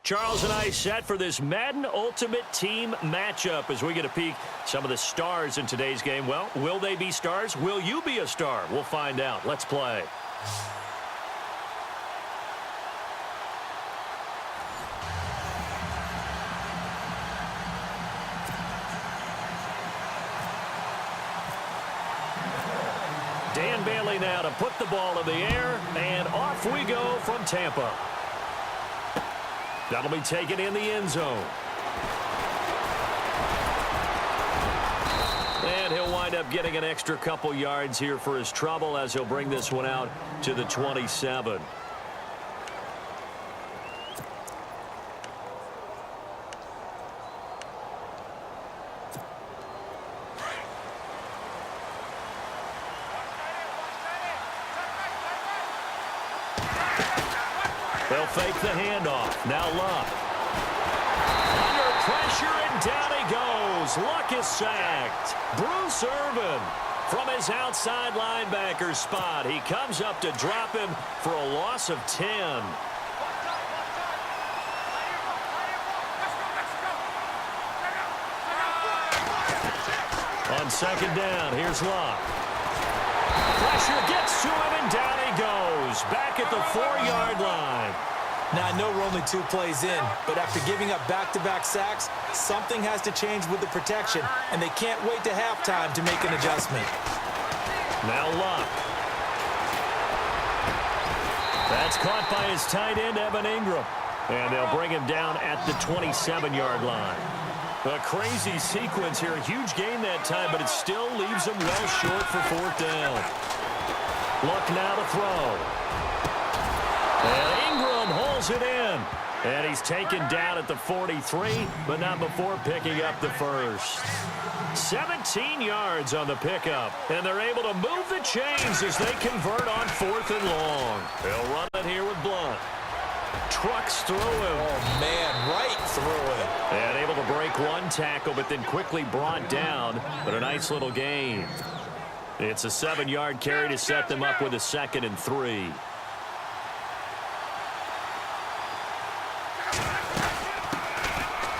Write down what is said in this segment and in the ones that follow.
Charles and I set for this Madden Ultimate Team matchup as we get a peek some of the stars in today's game. Well, will they be stars? Will you be a star? We'll find out. Let's play. Dan Bailey now to put the ball in the air, and off we go from Tampa. That'll be taken in the end zone. And he'll wind up getting an extra couple yards here for his trouble as he'll bring this one out to the 27. They'll fake the handoff. Now Luck. Under pressure, and down he goes. Luck is sacked. Bruce Irvin from his outside linebacker spot. He comes up to drop him for a loss of 10. On second down, here's Luck. Pressure gets to him, and down he goes. Back at the 4-yard line. Now, I know we're only 2 plays in, but after giving up back-to-back sacks, something has to change with the protection, and they can't wait to halftime to make an adjustment. Now Luck. That's caught by his tight end, Evan Ingram. And they'll bring him down at the 27-yard line. A crazy sequence here. A huge gain that time, but it still leaves him well short for 4th down. Luck now to throw. And Ingram holds it in. And he's taken down at the 43, but not before picking up the first. 17 yards on the pickup. And they're able to move the chains as they convert on 4th and long. They'll run it here with Blunt. Trucks through him. Oh, man, right through him. And able to break one tackle, but then quickly brought down. But a nice little gain. It's a 7-yard carry to set them up with a 2nd and 3.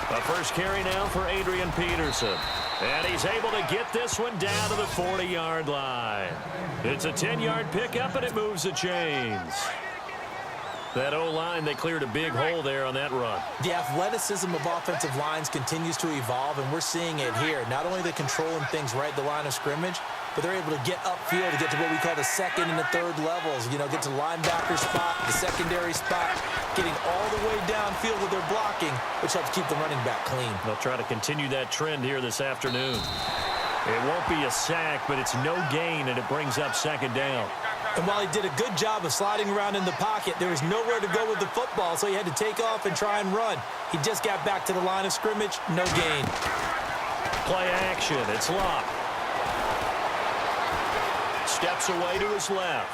A first carry now for Adrian Peterson. And he's able to get this one down to the 40-yard line. It's a 10-yard pickup, and it moves the chains. That O-line, they cleared a big hole there on that run. The athleticism of offensive lines continues to evolve, and we're seeing it here. Not only are they controlling things right at the line of scrimmage, but they're able to get upfield to get to what we call the 2nd and the 3rd levels. You know, get to the linebacker spot, the secondary spot, getting all the way downfield with their blocking, which helps keep the running back clean. They'll try to continue that trend here this afternoon. It won't be a sack, but it's no gain, and it brings up 2nd down. And while he did a good job of sliding around in the pocket, there was nowhere to go with the football, so he had to take off and try and run. He just got back to the line of scrimmage, no gain. Play action, it's Luck. Steps away to his left.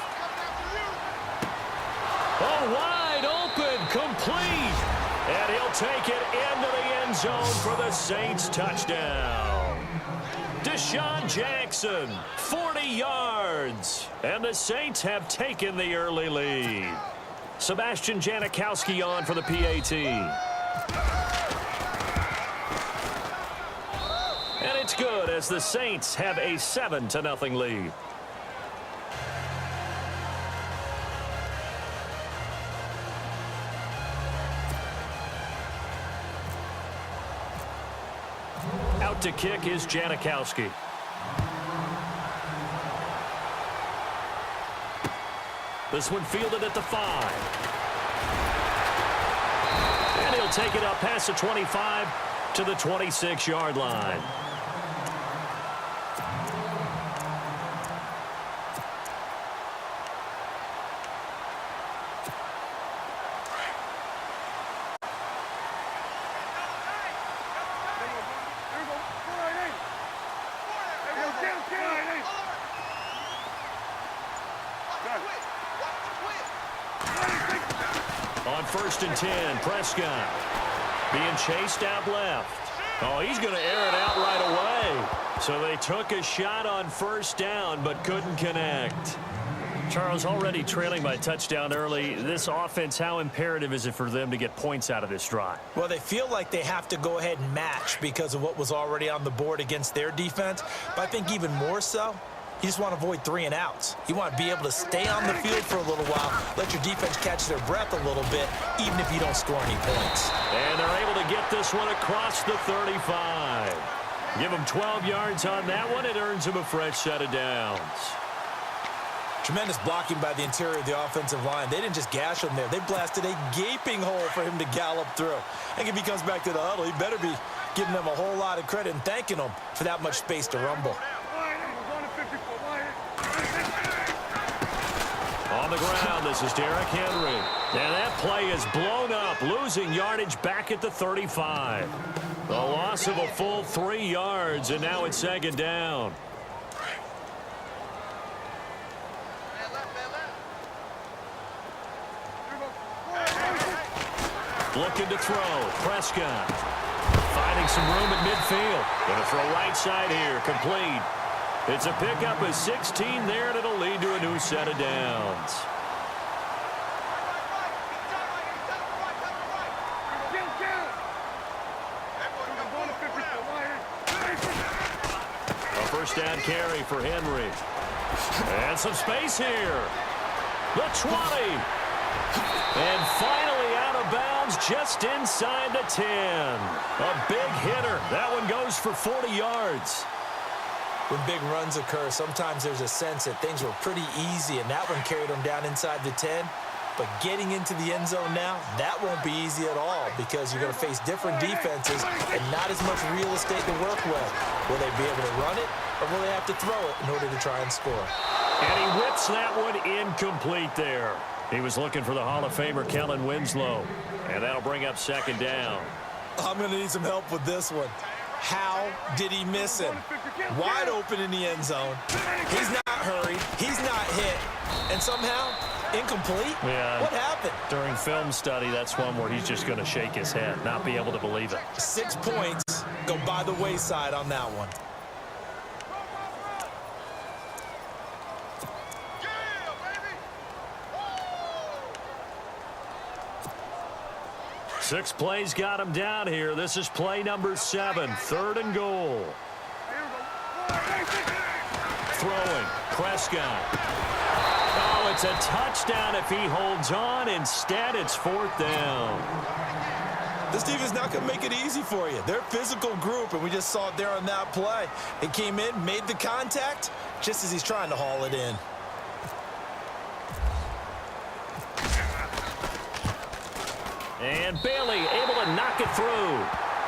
Oh, wide open, complete. And he'll take it into the end zone for the Saints touchdown. Deshaun Jackson, 40 yards. And the Saints have taken the early lead. Sebastian Janikowski on for the PAT. And it's good as the Saints have a 7-0 lead. Out to kick is Janikowski. This one fielded at the 5. And he'll take it up past the 25 to the 26-yard line. On 1st and 10, Prescott being chased out left. Oh, he's going to air it out right away. So they took a shot on 1st down, but couldn't connect. Charles, already trailing by touchdown early. This offense, how imperative is it for them to get points out of this drive? Well, they feel like they have to go ahead and match because of what was already on the board against their defense. But I think even more so, you just want to avoid 3 and outs. You want to be able to stay on the field for a little while, let your defense catch their breath a little bit, even if you don't score any points. And they're able to get this one across the 35. Give them 12 yards on that one. It earns them a fresh set of downs. Tremendous blocking by the interior of the offensive line. They didn't just gash him there. They blasted a gaping hole for him to gallop through. And if he comes back to the huddle, he better be giving them a whole lot of credit and thanking them for that much space to rumble. On the ground, this is Derrick Henry. And that play is blown up, losing yardage back at the 35. The loss of a full 3 yards, and now it's second down. Looking to throw. Prescott finding some room at midfield. Going to throw right side here. Complete. It's a pickup of 16 there, and it'll lead to a new set of downs. A first down carry for Henry. And some space here. The 20. And finally out of bounds just inside the 10. A big hitter. That one goes for 40 yards. When big runs occur, sometimes there's a sense that things were pretty easy, and that one carried them down inside the 10. But getting into the end zone now, that won't be easy at all because you're going to face different defenses and not as much real estate to work with. Will they be able to run it, or will they have to throw it in order to try and score? And he whips that one incomplete there. He was looking for the Hall of Famer, Kellen Winslow. And that'll bring up second down. I'm going to need some help with this one. How did he miss him? Wide open in the end zone. He's not hurried. He's not hit. And somehow, incomplete? Yeah. What happened? During film study, that's one where he's just going to shake his head, not be able to believe it. 6 points go by the wayside on that one. Six plays got him down here. This is play number 7, 3rd and goal. Throwing, Prescott. Oh, it's a touchdown if he holds on. Instead, it's 4th down. This defense is not going to make it easy for you. They're a physical group, and we just saw it there on that play. It came in, made the contact, just as he's trying to haul it in. And Bailey able to knock it through.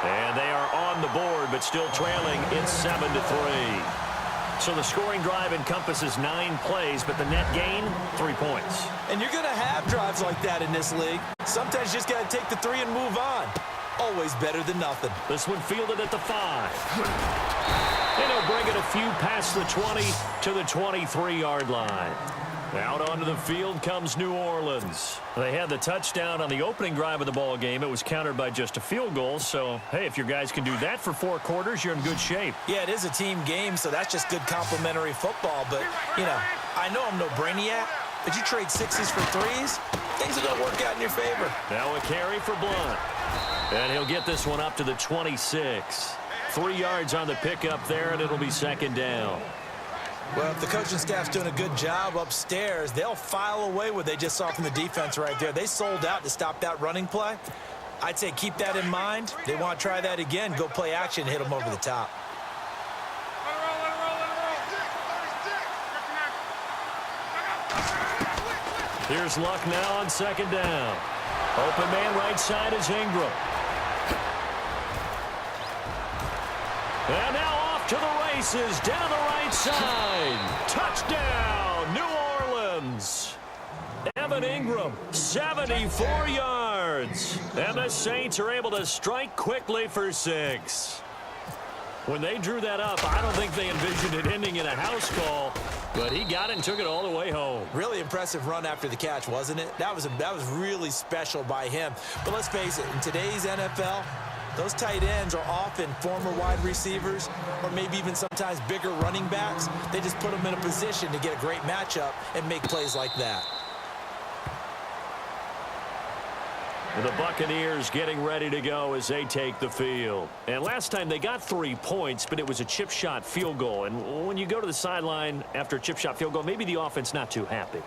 And they are on the board, but still trailing. It's 7-3. So the scoring drive encompasses 9 plays, but the net gain, 3 points. And you're going to have drives like that in this league. Sometimes you just got to take the 3 and move on. Always better than nothing. This one fielded at the 5. And he'll bring it a few past the 20 to the 23-yard line. Out onto the field comes New Orleans. They had the touchdown on the opening drive of the ball game. It was countered by just a field goal. So, hey, if your guys can do that for 4 quarters, you're in good shape. Yeah, it is a team game, so that's just good complimentary football. But, you know, I know I'm no brainiac, but you trade 6s for 3s, things are going to work out in your favor. Now a carry for Blunt. And he'll get this one up to the 26. 3 yards on the pickup there, and it'll be second down. Well, if the coaching staff's doing a good job upstairs, they'll file away what they just saw from the defense right there. They sold out to stop that running play. I'd say keep that in mind. They want to try that again, go play action, hit them over the top. Here's Luck now on second down. Open man right side is Ingram. And now off to the races, down the right side. Touchdown, New Orleans. Evan Ingram, 74 yards. And the Saints are able to strike quickly for 6. When they drew that up, I don't think they envisioned it ending in a house call, but he got it and took it all the way home. Really impressive run after the catch, wasn't it? That was really special by him. But let's face it, in today's NFL, Those tight ends are often former wide receivers or maybe even sometimes bigger running backs. They just put them in a position to get a great matchup and make plays like that. The Buccaneers getting ready to go as they take the field. And last time they got 3 points, but it was a chip shot field goal. And when you go to the sideline after a chip shot field goal, maybe the offense not too happy.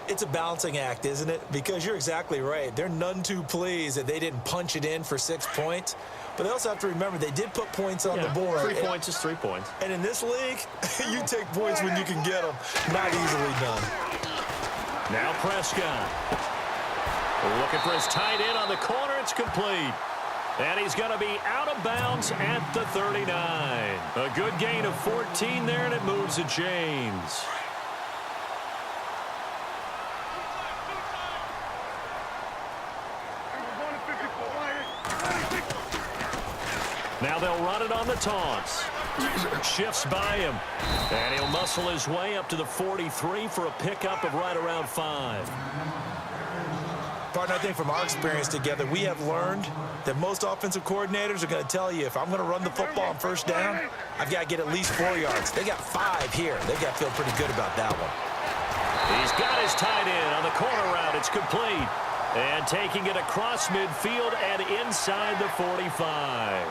It's a balancing act, isn't it? Because you're exactly right. They're none too pleased that they didn't punch it in for 6 points. But they also have to remember they did put points on the board. 3 points is 3 points. And in this league, you take points when you can get them. Not easily done. Now Prescott. Looking for his tight end on the corner. It's complete. And he's going to be out of bounds at the 39. A good gain of 14 there, and it moves the chains. Now they'll run it on the toss. Shifts by him. And he'll muscle his way up to the 43 for a pickup of right around 5. Partner, I think from our experience together, we have learned that most offensive coordinators are going to tell you, if I'm going to run the football on first down, I've got to get at least 4 yards. They got 5 here. They've got to feel pretty good about that one. He's got his tight end on the corner route. It's complete. And taking it across midfield and inside the 45.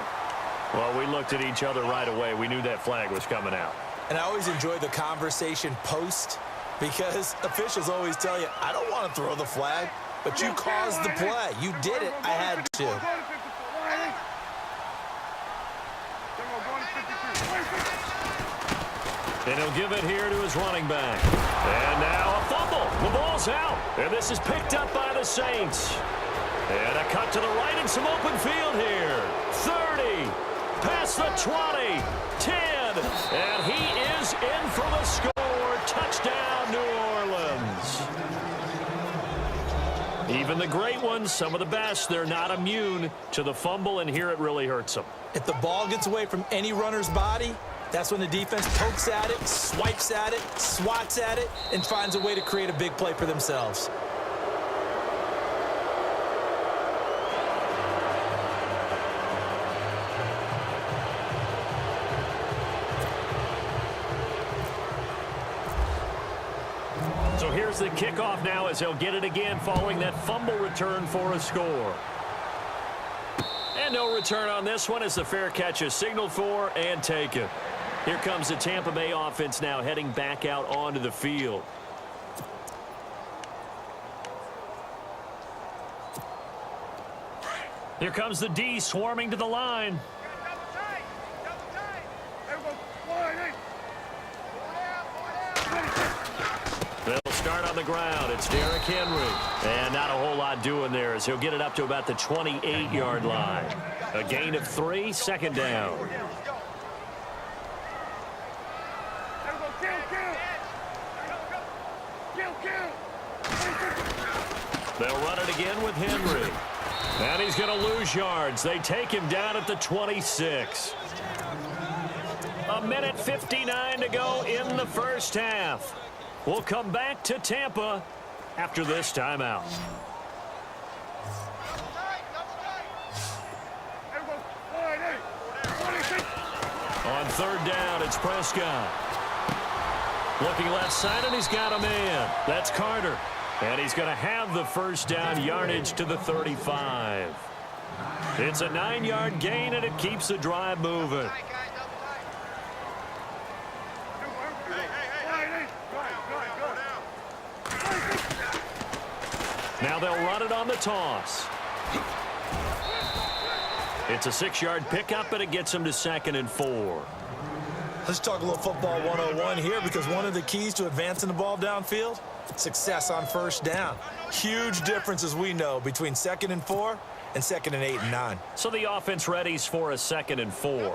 Well, we looked at each other right away. We knew that flag was coming out. And I always enjoy the conversation post because officials always tell you, I don't want to throw the flag, but you caused the play. You did it. I had to. And he'll give it here to his running back. And now a fumble. The ball's out. And this is picked up by the Saints. And a cut to the right and some open field here. 30. Past the 20. 10. And he is in for the score. Touchdown, New Orleans. Even the great ones, some of the best, they're not immune to the fumble, and here it really hurts them. If the ball gets away from any runner's body, that's when the defense pokes at it, swipes at it, swats at it, and finds a way to create a big play for themselves. So here's the kickoff now as they'll get it again following that fumble return for a score. And no return on this one as the fair catch is signaled for and taken. Here comes the Tampa Bay offense now heading back out onto the field. Here comes the D swarming to the line. They'll start on the ground. It's Derrick Henry. And not a whole lot doing there as he'll get it up to about the 28-yard line. A gain of 3, second down. They'll run it again with Henry. And he's going to lose yards. They take him down at the 26. A minute 59 to go in the first half. We'll come back to Tampa after this timeout. On third down, it's Prescott. Looking left side, and he's got a man. That's Carter. And he's going to have the first down, yardage to the 35. It's a 9-yard gain, and it keeps the drive moving. Now they'll run it on the toss. It's a 6-yard pickup, and it gets them to 2nd and 4. Let's talk a little football 101 here because one of the keys to advancing the ball downfield, success on first down. Huge difference, as we know, between 2nd and 4 and 2nd and 8 and 9. So the offense readies for a 2nd and 4. Give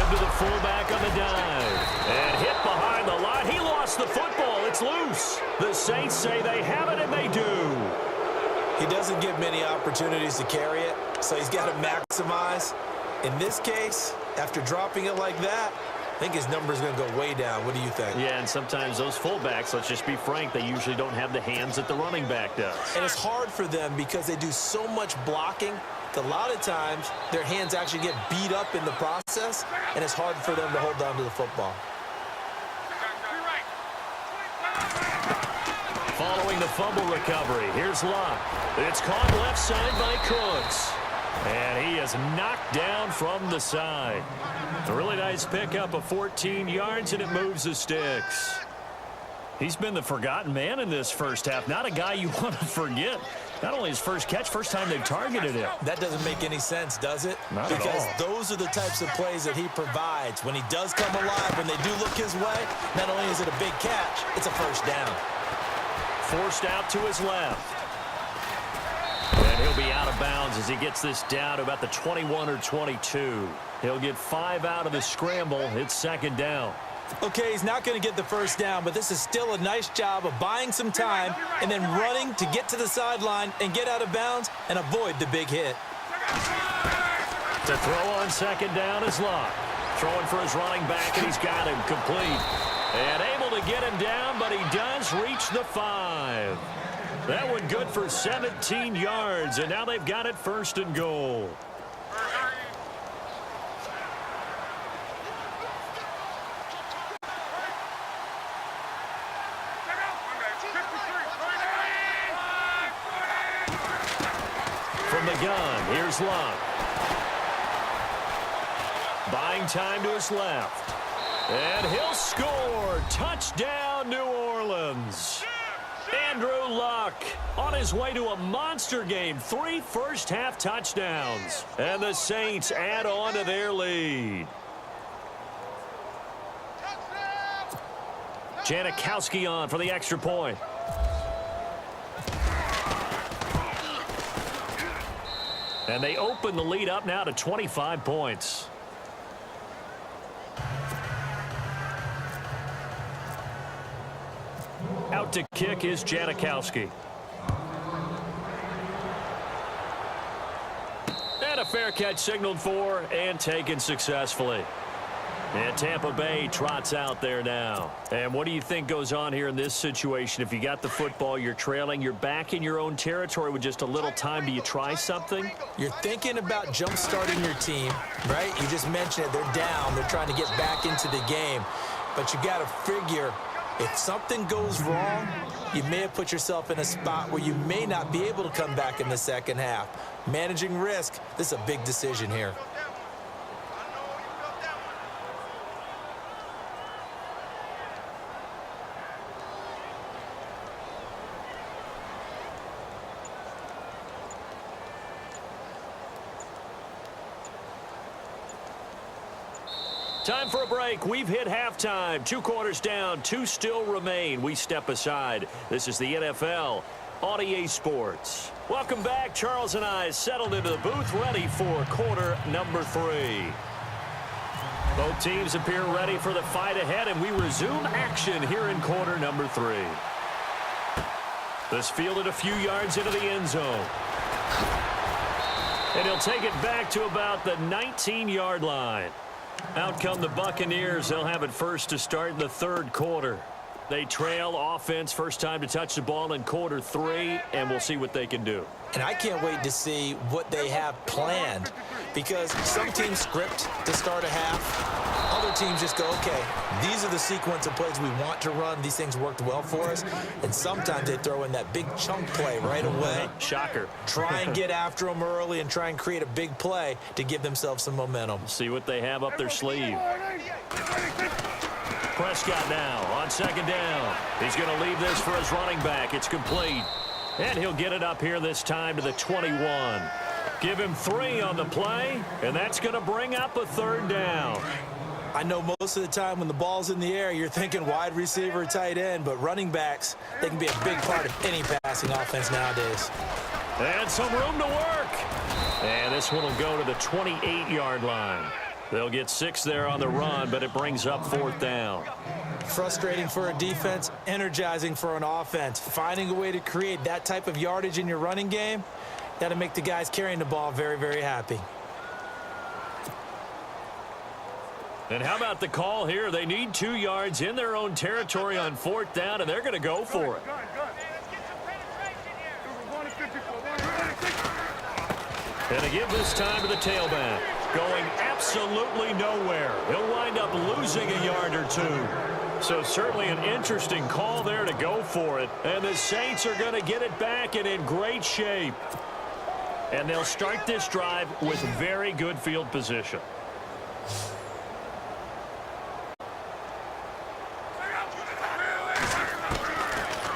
to the fullback on the dive. And hit behind the line. He lost the football. It's loose. The Saints say they have it, and they do. He doesn't get many opportunities to carry it, so he's got to maximize. In this case, after dropping it like that, think his number is going to go way down. What do you think? Yeah, and sometimes those fullbacks, let's just be frank, they usually don't have the hands that the running back does. And it's hard for them because they do so much blocking. A lot of times, their hands actually get beat up in the process, and it's hard for them to hold on to the football. Following the fumble recovery, here's Lock. It's caught left side by Cooks. And he is knocked down from the side. A really nice pickup of 14 yards, and it moves the sticks. He's been the forgotten man in this first half. Not a guy you want to forget. Not only his first catch, first time they've targeted him. That doesn't make any sense, does it? Not at all. Because those are the types of plays that he provides. When he does come alive, when they do look his way, not only is it a big catch, it's a first down. Forced out to his left. And he'll be out of bounds as he gets this down to about the 21 or 22. He'll get 5 out of the scramble. It's second down. Okay, he's not going to get the first down, but this is still a nice job of buying some time and then running to get to the sideline and get out of bounds and avoid the big hit. To throw on second down is Lock. Throwing for his running back, and he's got him complete. And able to get him down, but he does reach the 5. That one good for 17 yards, and now they've got it first and goal. From the gun, here's Lock. Buying time to his left. And he'll score. Touchdown, New Orleans. Andrew Luck on his way to a monster game. 3 first-half touchdowns. And the Saints add on to their lead. Janikowski on for the extra point. And they open the lead up now to 25 points. Out to kick is Janikowski. And a fair catch signaled for and taken successfully. And Tampa Bay trots out there now. And what do you think goes on here in this situation? If you got the football, you're trailing, you're back in your own territory with just a little time. Do you try something? You're thinking about jump-starting your team, right? You just mentioned it. They're down. They're trying to get back into the game. But you got to figure, if something goes wrong, you may have put yourself in a spot where you may not be able to come back in the second half. Managing risk, this is a big decision here. Time for a break. We've hit halftime. 2 quarters down. 2 still remain. We step aside. This is the NFL on EA Sports. Welcome back. Charles and I settled into the booth, ready for quarter number 3. Both teams appear ready for the fight ahead, and we resume action here in quarter number 3. This fielded a few yards into the end zone. And he'll take it back to about the 19-yard line. Out come the Buccaneers. They'll have it first to start in the third quarter. They trail offense, first time to touch the ball in quarter 3, and we'll see what they can do. And I can't wait to see what they have planned, because some teams script to start a half. Other teams just go, okay, these are the sequence of plays we want to run. These things worked well for us. And sometimes they throw in that big chunk play right away. Shocker. Try and get after them early and try and create a big play to give themselves some momentum. See what they have up their sleeve. Prescott now on second down. He's going to leave this for his running back. It's complete. And he'll get it up here this time to the 21. Give him 3 on the play, and that's going to bring up a third down. I know most of the time when the ball's in the air, you're thinking wide receiver, tight end, but running backs, they can be a big part of any passing offense nowadays. And some room to work. And this one will go to the 28-yard line. They'll get 6 there on the run, but it brings up 4th down. Frustrating for a defense, energizing for an offense. Finding a way to create that type of yardage in your running game, that'll make the guys carrying the ball very, very happy. And how about the call here? They need 2 yards in their own territory on 4th down, and they're going to go for it. And a give this time to the tailback. Going absolutely nowhere. He'll wind up losing a yard or 2. So certainly an interesting call there to go for it. And the Saints are going to get it back and in great shape. And they'll start this drive with very good field position.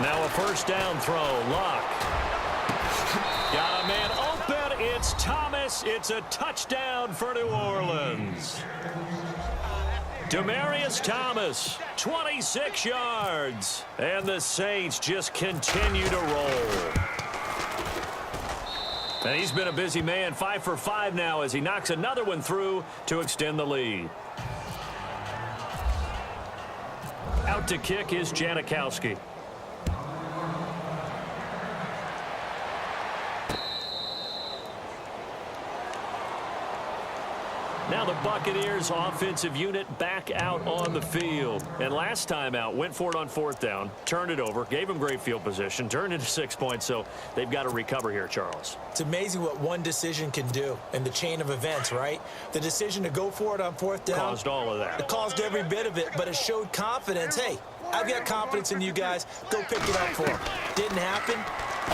Now a first down throw. Luck. Got a man open. It's Thomas. It's a touchdown for New Orleans. Demaryius Thomas, 26 yards. And the Saints just continue to roll. And he's been a busy man, 5 for 5 now as he knocks another one through to extend the lead. Out to kick is Janikowski. Now the Buccaneers offensive unit back out on the field. And last time out, went for it on 4th down, turned it over, gave them great field position, turned into 6 points, so they've got to recover here, Charles. It's amazing what one decision can do in the chain of events, right? The decision to go for it on 4th down. Caused all of that. It caused every bit of it, but it showed confidence. Hey, I've got confidence in you guys. Go pick it up for them. Didn't happen.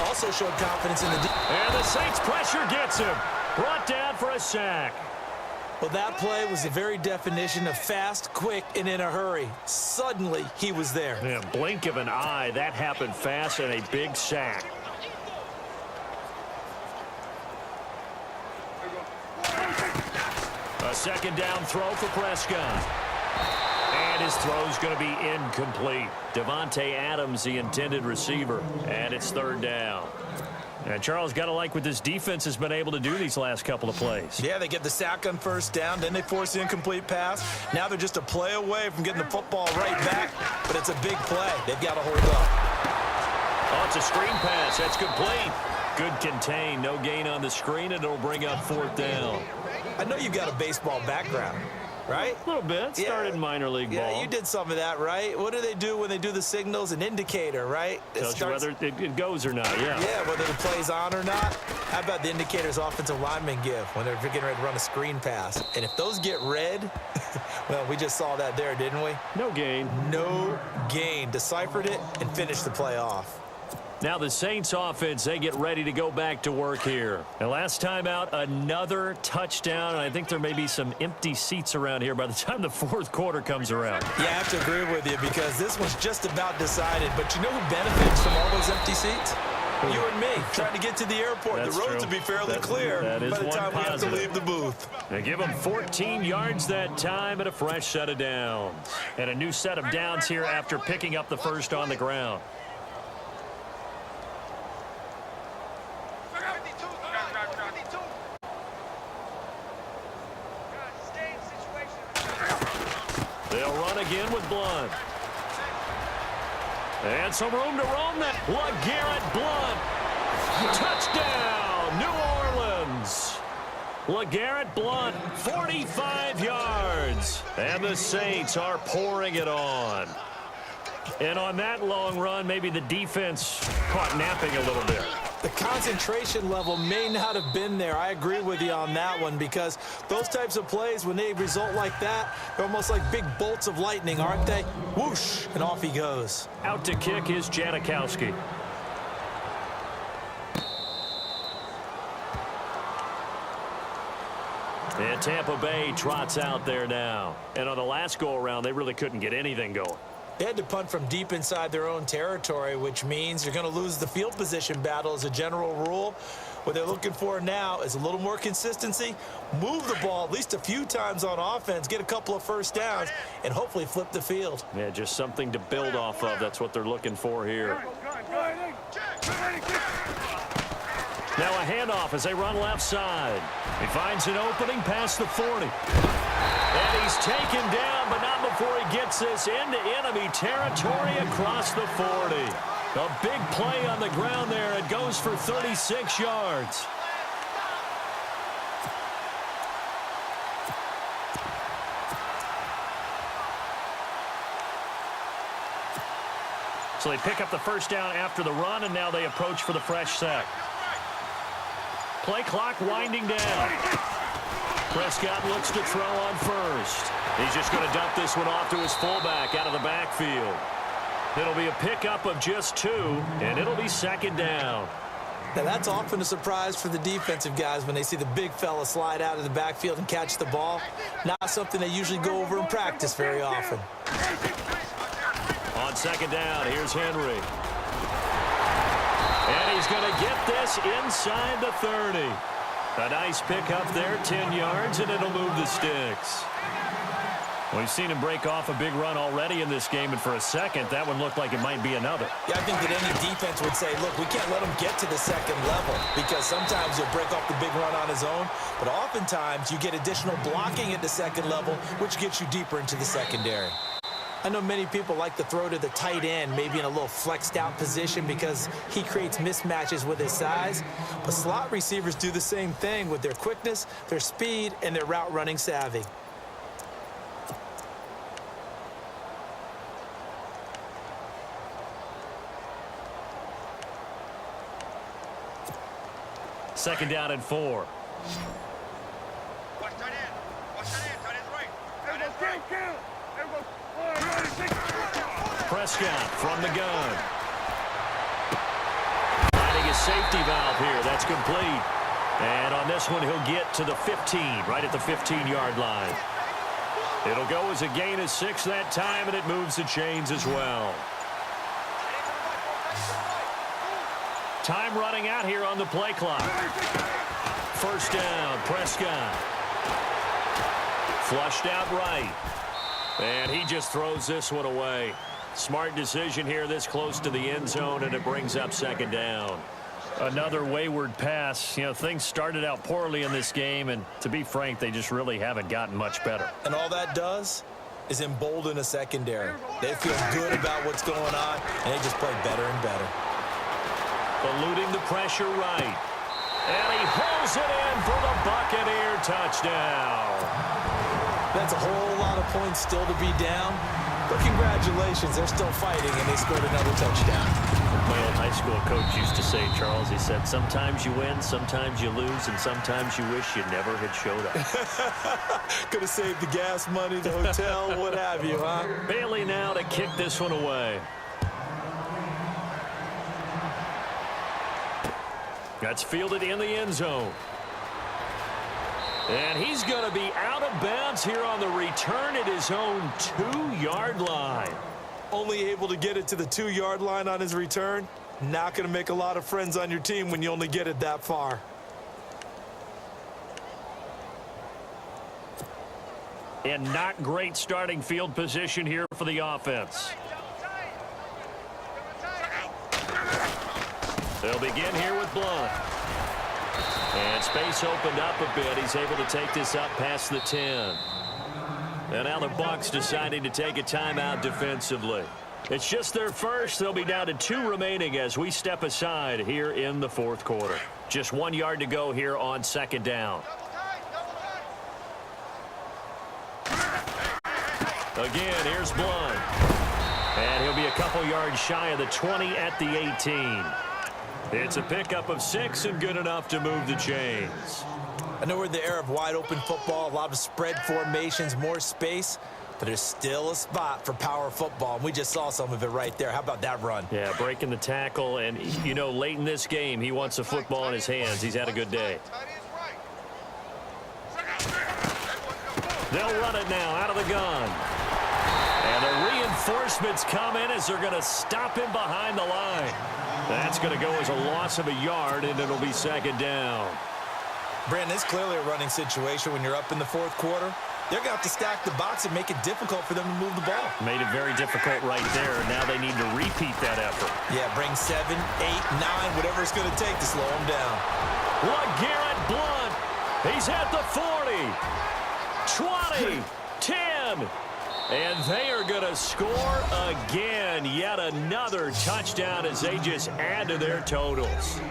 Also showed confidence in the And the Saints pressure gets him. Brought down for a sack. Well, that play was the very definition of fast, quick, and in a hurry. Suddenly, he was there. Yeah, blink of an eye. That happened fast and a big sack. A second down throw for Prescott. And his throw's going to be incomplete. Devontae Adams, the intended receiver. And it's 3rd down. And Charles, got to like what this defense has been able to do these last couple of plays. Yeah, they get the sack on 1st down, then they force the incomplete pass. Now they're just a play away from getting the football right back, but it's a big play. They've got to hold up. Oh, it's a screen pass. That's complete. Good contain. No gain on the screen, and it'll bring up 4th down. I know you've got a baseball background, right? A little bit. Started minor league ball. Yeah, you did some of that, right? What do they do when they do the signals? An indicator, right? Tells you whether it goes or not, yeah. Yeah, whether the play's on or not. How about the indicators offensive linemen give when they're getting ready to run a screen pass? And if those get red, well, we just saw that there, didn't we? No gain. No gain. Deciphered it and finished the play off. Now the Saints offense, they get ready to go back to work here. And last time out, another touchdown. And I think there may be some empty seats around here by the time the 4th quarter comes around. Yeah, I have to agree with you because this one's just about decided. But you know who benefits from all those empty seats? You and me, trying to get to the airport. That's the roads true. will be fairly clear by the time we have to positive. leave the booth. They give them 14 yards that time and a fresh set of downs. And a new set of downs here after picking up the first on the ground. They'll run again with Blunt. And some room to roam that. LeGarrette Blunt. Touchdown, New Orleans. LeGarrette Blunt, 45 yards. And the Saints are pouring it on. And on that long run, maybe the defense caught napping a little bit. The concentration level may not have been there. I agree with you on that one because those types of plays, when they result like that, they're almost like big bolts of lightning, aren't they? Whoosh, and off he goes. Out to kick is Janikowski. And Tampa Bay trots out there now. And on the last go-around, they really couldn't get anything going. They had to punt from deep inside their own territory, which means you're going to lose the field position battle as a general rule. What they're looking for now is a little more consistency, move the ball at least a few times on offense, get a couple of first downs, and hopefully flip the field. Yeah, just something to build off of. That's what they're looking for here. Now a handoff as they run left side. He finds an opening past the 40. And he's taken down, but not before he gets this into enemy territory across the 40. A big play on the ground there. It goes for 36 yards. So they pick up the first down after the run, and now they approach for the fresh set. Play clock winding down. Prescott looks to throw on first. He's just going to dump this one off to his fullback out of the backfield. It'll be a pickup of just 2, and it'll be second down. Now, that's often a surprise for the defensive guys when they see the big fella slide out of the backfield and catch the ball. Not something they usually go over in practice very often. On second down, here's Henry. And he's going to get this inside the 30. A nice pickup there, 10 yards, and it'll move the sticks. We've seen him break off a big run already in this game, and for a second, that one looked like it might be another. Yeah, I think that any defense would say, look, we can't let him get to the second level because sometimes he'll break off the big run on his own, but oftentimes you get additional blocking at the second level, which gets you deeper into the secondary. I know many people like to throw to the tight end, maybe in a little flexed out position because he creates mismatches with his size, but slot receivers do the same thing with their quickness, their speed, and their route running savvy. Second down and 4. Prescott from the gun. Finding his safety valve here. That's complete. And on this one, he'll get to the 15, right at the 15-yard line. It'll go as a gain of 6 that time, and it moves the chains as well. Time running out here on the play clock. First down, Prescott. Flushed out right. And he just throws this one away. Smart decision here this close to the end zone, and it brings up second down. Another wayward pass. You know, things started out poorly in this game, and to be frank, they just really haven't gotten much better. And all that does is embolden a secondary. They feel good about what's going on, and they just play better and better. Eluding the pressure right. And he holds it in for the Buccaneer touchdown. That's a whole lot of points still to be down. But congratulations, they're still fighting, and they scored another touchdown. My old high school coach used to say, Charles, he said, sometimes you win, sometimes you lose, and sometimes you wish you never had showed up. Could have saved the gas money, the hotel, what have you, huh? Bailey now to kick this one away. That's fielded in the end zone. And he's going to be out of bounds here on the return at his own 2-yard line. Only able to get it to the 2-yard line on his return. Not going to make a lot of friends on your team when you only get it that far. And not great starting field position here for the offense. They'll begin here with Blunt. And space opened up a bit. He's able to take this up past the 10. And now the Bucs deciding to take a timeout defensively. It's just their first. They'll be down to 2 remaining as we step aside here in the fourth quarter. Just 1 yard to go here on second down. Again, here's Blunt. And he'll be a couple yards shy of the 20 at the 18. It's a pickup of 6 and good enough to move the chains. I know we're in the era of wide-open football, a lot of spread formations, more space, but there's still a spot for power football, and we just saw some of it right there. How about that run? Yeah, breaking the tackle, and, you know, late in this game, he wants the football in his hands. He's had a good day. They'll run it now out of the gun. And the reinforcements come in as they're going to stop him behind the line. That's going to go as a loss of a yard, and it'll be second down. Brandon, it's clearly a running situation when you're up in the fourth quarter. They're going to have to stack the box and make it difficult for them to move the ball. Made it very difficult right there. Now they need to repeat that effort. Yeah, bring 7, 8, 9, whatever it's going to take to slow them down. LeGarrette Blunt. He's at the 40, 20, 10. And they are going to score again. Yet another touchdown as they just add to their totals.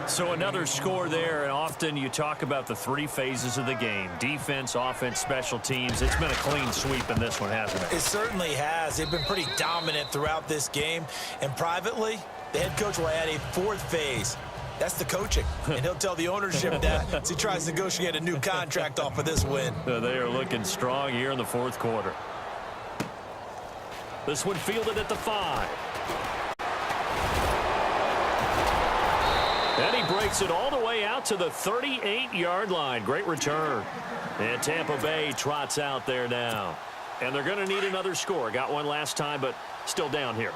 So another score there, and often you talk about the three phases of the game: defense, offense, special teams. It's been a clean sweep in this one, hasn't it? It certainly has. They've been pretty dominant throughout this game. And privately, the head coach will add a fourth phase. That's the coaching. And he'll tell the ownership that as he tries to negotiate a new contract off of this win. They are looking strong here in the fourth quarter. This one fielded at the 5. And he breaks it all the way out to the 38-yard line. Great return. And Tampa Bay trots out there now. And they're going to need another score. Got one last time, but still down here.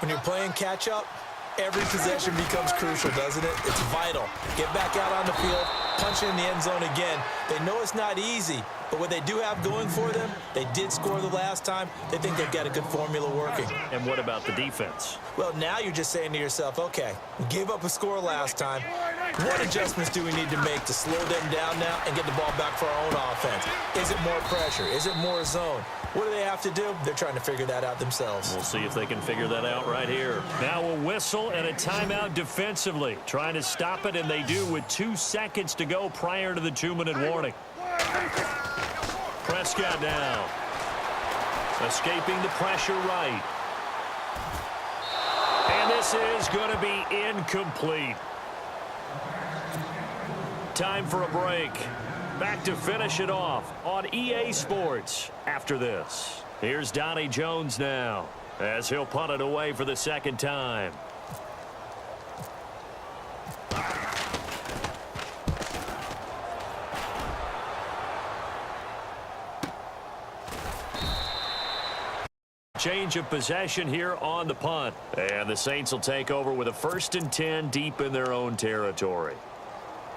When you're playing catch-up, every possession becomes crucial, doesn't it? It's vital. Get back out on the field, punch in the end zone again. They know it's not easy, but what they do have going for them, they did score the last time. They think they've got a good formula working. And what about the defense? Well, now you're just saying to yourself, okay, we gave up a score last time. What adjustments do we need to make to slow them down now and get the ball back for our own offense? Is it more pressure? Is it more zone? What do they have to do? They're trying to figure that out themselves. We'll see if they can figure that out right here. Now a whistle and a timeout defensively. Trying to stop it, and they do with 2 seconds to go prior to the 2-minute warning. Prescott now. Escaping the pressure right. And this is going to be incomplete. Time for a break. Back to finish it off on EA Sports after this. Here's Donnie Jones now as he'll punt it away for the second time. Change of possession here on the punt. And the Saints will take over with a 1st and 10 deep in their own territory.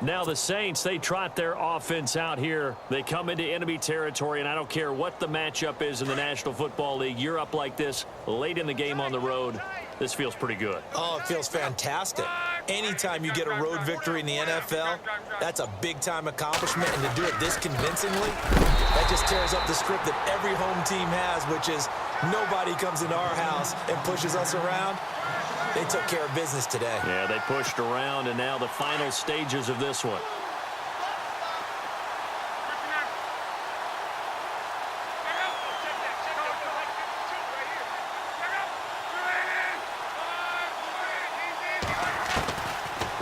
Now the Saints, they trot their offense out here. They come into enemy territory, and I don't care what the matchup is in the National Football League. You're up like this late in the game on the road. This feels pretty good. Oh, it feels fantastic. Anytime you get a road victory in the NFL, that's a big-time accomplishment, and to do it this convincingly, that just tears up the script that every home team has, which is nobody comes into our house and pushes us around. They took care of business today. Yeah, they pushed around, and now the final stages of this one.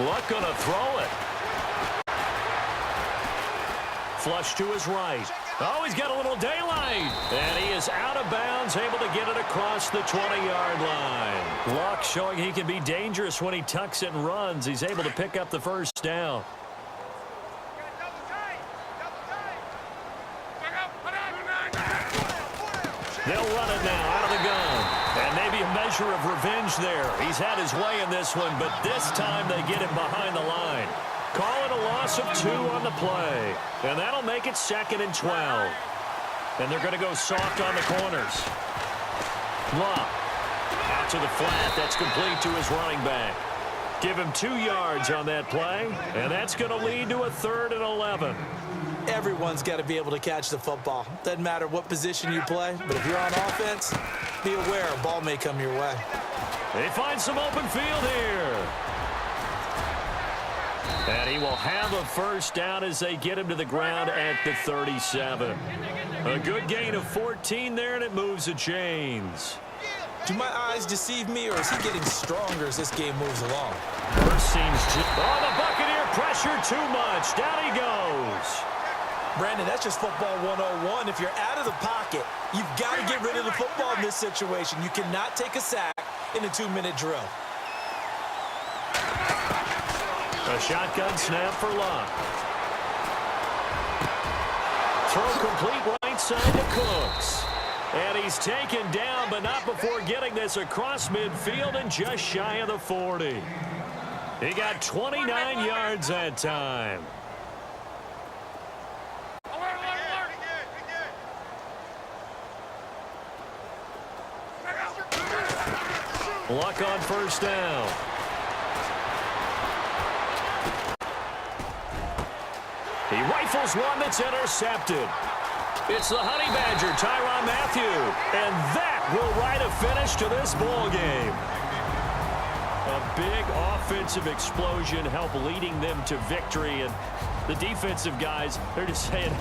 Luck gonna throw it. Flush to his right. Oh, he's got a little daylight. And he is out of bounds, able to get it across the 20-yard line. Luck showing he can be dangerous when he tucks it and runs. He's able to pick up the first down. They'll run it now out of the gun. And maybe a measure of revenge there. He's had his way in this one, but this time they get him behind the line. Call it a loss of 2 on the play. And that'll make it 2nd and 12. And they're going to go soft on the corners. Luck. Out to the flat. That's complete to his running back. Give him 2 yards on that play. And that's going to lead to a 3rd and 11. Everyone's got to be able to catch the football. Doesn't matter what position you play, but if you're on offense, be aware a ball may come your way. They find some open field here. And he will have a first down as they get him to the ground at the 37. A good gain of 14 there, and it moves the chains. Do my eyes deceive me, or is he getting stronger as this game moves along? First seems the Buccaneer pressure too much. Down he goes. Brandon, that's just football 101. If you're out of the pocket, you've got to get rid of the football in this situation. You cannot take a sack in a 2-minute drill. A shotgun snap for Luck. Throw complete right side to Cooks. And he's taken down, but not before getting this across midfield and just shy of the 40. He got 29 yards that time. Luck on first down. He rifles one that's intercepted. It's the Honey Badger, Tyrann Mathieu. And that will write a finish to this ball game. A big offensive explosion help leading them to victory. And the defensive guys, they're just saying,